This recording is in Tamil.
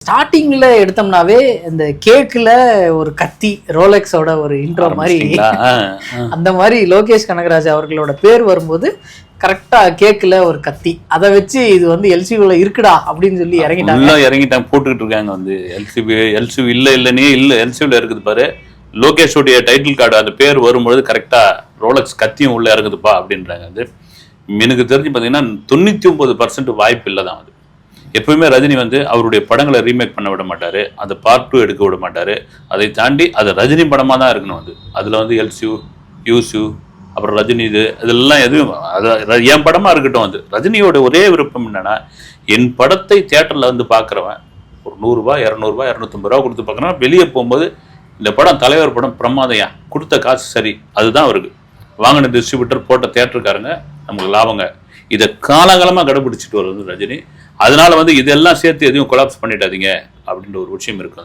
ஸ்டார்டிங்ல எடுத்தோம்னாவே இந்த கேக்ல ஒரு கத்தி ரோலெக்ஸோட ஒரு இன்ட்ரோ மாதிரி அந்த மாதிரி லோகேஷ் கனகராஜ் அவர்களோட பேர் வரும்போது கரெக்டா கேக்ல ஒரு கத்தி, அதை வச்சு இது வந்து எல்சிபில இருக்குடா அப்படின்னு சொல்லி இறங்கிட்டாங்க போட்டுக்கிட்டு இருக்காங்க. வந்து எல்சிபி இல்லைன்னே இல்லை, எல்சிபில இருக்குது பாரு. லோகேஷோடைய டைட்டில் கார்டு அந்த பேர் வரும்பொழுது கரெக்டா ரோலக்ஸ் கத்தியும் உள்ள இறங்குதுப்பா அப்படின்றாங்க. அது எனக்கு தெரிஞ்சு பார்த்தீங்கன்னா 99% வாய்ப்பு இல்லை தான். அது எப்பவுமே ரஜினி வந்து அவருடைய படங்களை ரீமேக் பண்ண விட மாட்டாரு, அந்த பார்ட் 2 எடுக்க விட மாட்டாரு. அதை தாண்டி அது ரஜினி படமா தான் இருக்கணும். அது அதுல வந்து எல்சியூ யூசு அப்புறம் ரஜினி இதெல்லாம் எதுவும் என் படமா இருக்கட்டும். அது ரஜினியோட ஒரே விருப்பம் என்னன்னா, என் படத்தை தியேட்டர்ல வந்து பாக்குறவன் ஒரு 100 ரூபாய் 200 ரூபாய் 250 ரூபா கொடுத்து பார்க்கறவன் வெளியே போகும்போது இந்த படம் தலைவர் படம் பிரமாதையா, கொடுத்த காசு சரி, அதுதான் அவருக்கு. வாங்கின டிஸ்ட்ரிபியூட்டர் போட்ட தியேட்டருக்காரங்க நமக்கு லாபங்க, இதை காலகாலமா கடைபிடிச்சிட்டு வருது ரஜினி. அதனால வந்து இதெல்லாம் சேர்த்து எதையும் கொலாப்ஸ் பண்ணிட்டாதீங்க அப்படின்ற ஒரு விஷயம் இருக்கு.